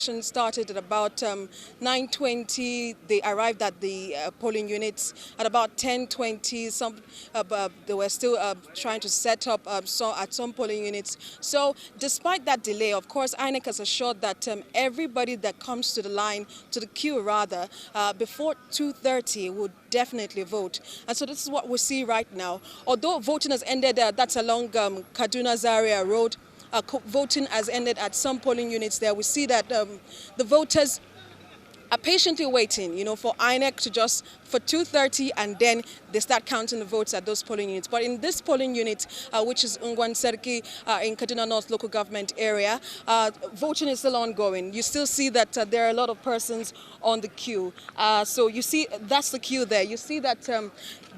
Started at about 9:20. They arrived at the polling units at about 10:20. They were still trying to set up at some polling units. So despite that delay, of course, INEC has assured that everybody that comes to the line, to the queue rather, before 2:30 would definitely vote. And so this is what we see right now. Although voting has ended, that's along Kaduna Zaria Road. Voting has ended at some polling units there. We see that the voters are patiently waiting, for INEC to just for 2:30, and then they start counting the votes at those polling units. But in this polling unit, which is Ungwan Serki in Kaduna North local government area, voting is still ongoing. You still see that there are a lot of persons on the queue. So you see, that's the queue there. You see that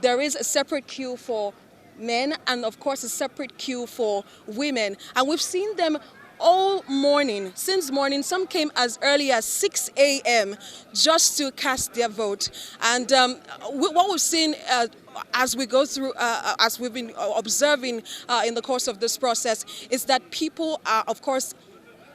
there is a separate queue for men and of course a separate queue for women, and we've seen them all morning, since morning. Some came as early as 6 a.m. just to cast their vote. And what we've seen as we go through, as we've been observing in the course of this process, is that people are, of course,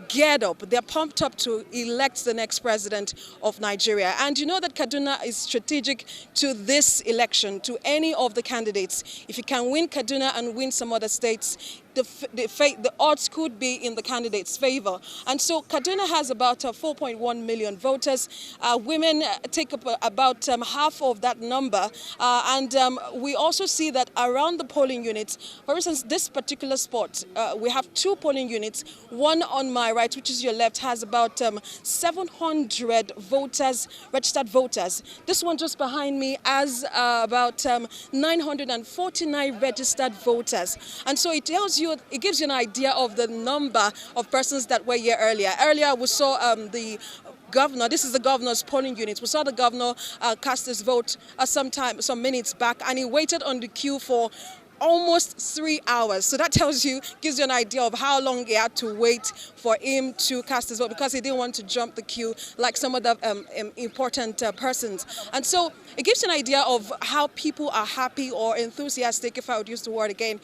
geared up. They're pumped up to elect the next president of Nigeria. And you know that Kaduna is strategic to this election, to any of the candidates. If you can win Kaduna and win some other states, the odds could be in the candidate's favor. And so Kaduna has about 4.1 million voters. Women take up about half of that number. And we also see that around the polling units, for instance, this particular spot, we have two polling units. One on my right, which is your left, has about 700 voters, registered voters. This one just behind me has about 949 registered voters. And so it tells you, it gives you an idea of the number of persons that were here earlier. Earlier we saw the governor, this is the governor's polling unit. We saw the governor cast his vote some minutes back, and he waited on the queue for almost 3 hours. So that tells you, gives you an idea of how long he had to wait for him to cast his vote, because he didn't want to jump the queue like some other important persons. And so it gives you an idea of how people are happy or enthusiastic, if I would use the word again,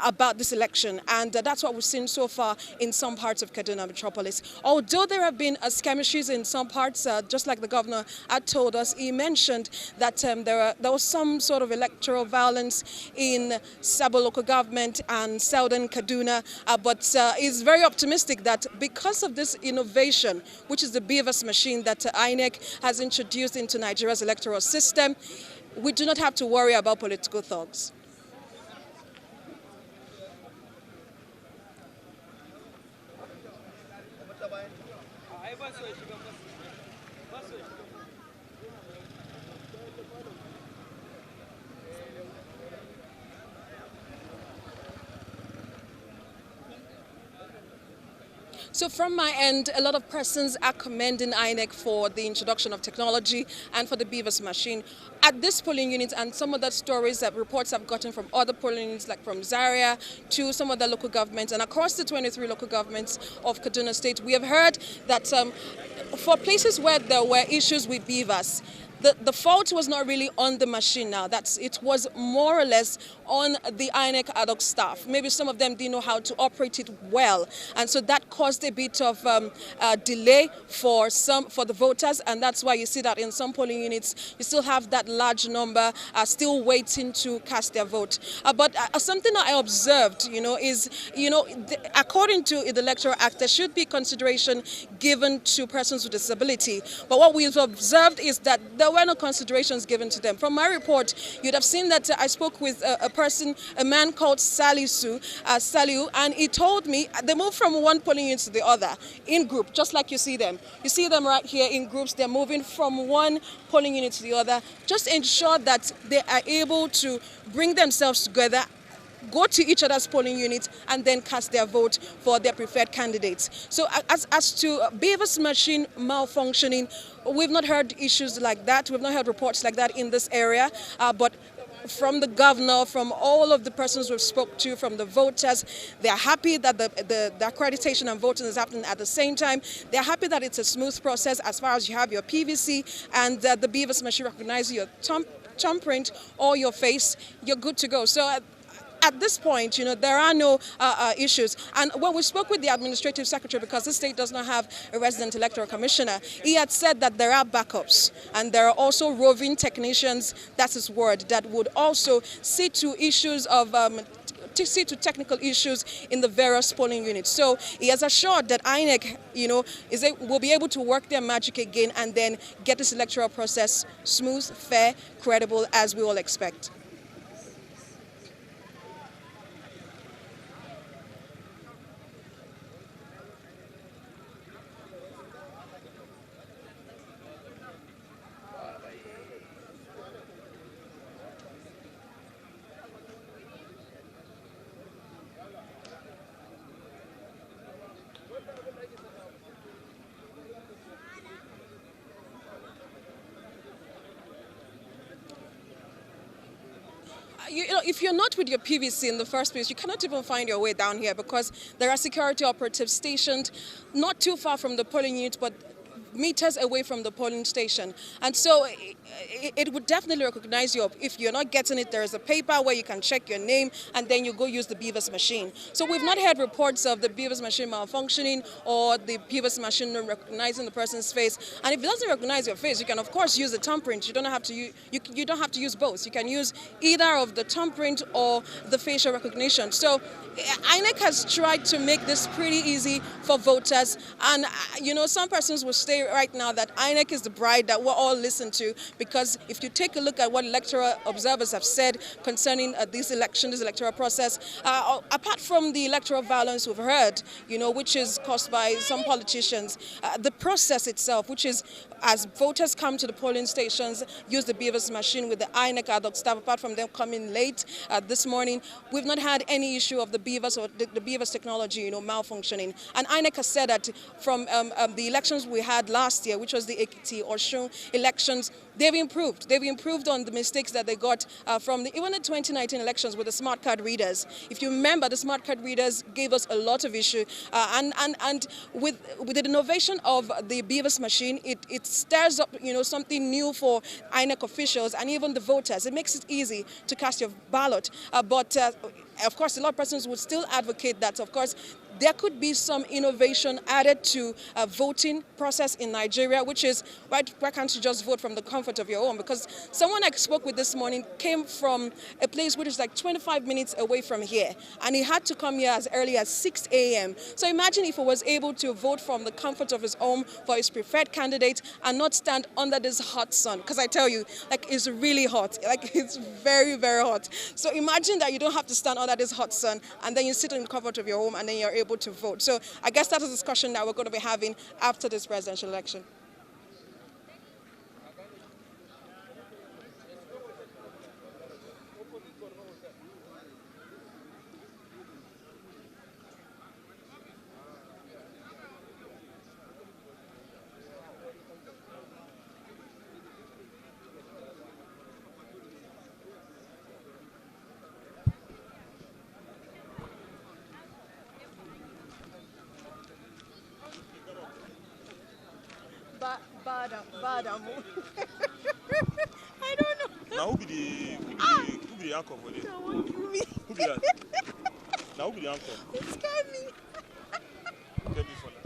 about this election. And that's what we've seen so far in some parts of Kaduna metropolis. Although there have been skirmishes in some parts, just like the governor had told us, he mentioned that there was some sort of electoral violence in Sabo local government and southern Kaduna, but is very optimistic that because of this innovation, which is the Beavers machine that INEC has introduced into Nigeria's electoral system, we do not have to worry about political thugs. So from my end, a lot of persons are commending INEC for the introduction of technology and for the Beavers machine at this polling unit, and some of the stories that reports I've gotten from other polling units, like from Zaria to some other local governments and across the 23 local governments of Kaduna State. We have heard that for places where there were issues with Beavers, the fault was not really on the machine now. It was more or less on the INEC ad hoc staff. Maybe some of them didn't know how to operate it well. And so that caused a bit of delay for the voters. And that's why you see that in some polling units, you still have that large number still waiting to cast their vote. But something that I observed, is, according to the Electoral Act, there should be consideration given to persons with disability. But what we've observed is that there were no considerations given to them. From my report, you'd have seen that I spoke with a man called Saliu, and he told me they moved from one polling unit to the other in group, just like you see them. You see them right here in groups. They're moving from one polling unit to the other. Just ensure that they are able to bring themselves together, go to each other's polling units, and then cast their vote for their preferred candidates. So as to Beavers machine malfunctioning, we've not heard issues like that. We've not heard reports like that in this area. But from the governor, from all of the persons we've spoke to, from the voters, they're happy that the accreditation and voting is happening at the same time. They're happy that it's a smooth process as far as you have your PVC and the Beavers machine recognizes your thumb print or your face, you're good to go. So at this point, there are no issues. And when we spoke with the administrative secretary, because the state does not have a resident electoral commissioner, he had said that there are backups and there are also roving technicians, that's his word, that would also see to issues of to see to technical issues in the various polling units. So he has assured that INEC, will be able to work their magic again and then get this electoral process smooth, fair, credible, as we all expect. If you're not with your PVC in the first place, you cannot even find your way down here because there are security operatives stationed not too far from the polling unit, but meters away from the polling station. And so it would definitely recognize you. If you're not getting it, there is a paper where you can check your name and then you go use the Beavers machine. So we've not heard reports of the Beavers machine malfunctioning or the Beavers machine not recognizing the person's face. And if it doesn't recognize your face, you can of course use the thumbprint. You don't have to you don't have to use both. You can use either of the thumbprint or the facial recognition. So INEC has tried to make this pretty easy for voters, and some persons will say right now that INEC is the bride that we're all listening to, because if you take a look at what electoral observers have said concerning this election, this electoral process, apart from the electoral violence we've heard, which is caused by some politicians, the process itself, which is as voters come to the polling stations, use the Beavers machine with the INEC ad hoc staff, apart from them coming late this morning, we've not had any issue of the Beavers or the Beavers technology, malfunctioning. And INEC has said that from the elections we had last year, which was the Ekiti or Osun elections, they've improved. They've improved on the mistakes that they got from even the 2019 elections with the smart card readers. If you remember, the smart card readers gave us a lot of issue. And with the innovation of the Beavers machine, it stirs up, something new for INEC officials and even the voters. It makes it easy to cast your ballot. But of course, a lot of persons would still advocate that, of course, there could be some innovation added to a voting process in Nigeria, which is, why can't you just vote from the comfort of your home? Because someone I spoke with this morning came from a place which is like 25 minutes away from here, and he had to come here as early as 6 a.m. So imagine if he was able to vote from the comfort of his home for his preferred candidate and not stand under this hot sun. Because I tell you, it's really hot. It's very, very hot. So imagine that you don't have to stand under this hot sun, and then you sit in the comfort of your home, and then you're able to vote. So I guess that's a discussion that we're going to be having after this presidential election. Badam. I don't know. Now who be the anchor for this? Who be that? Now who be the anchor? It's Kemi. Kemi for that.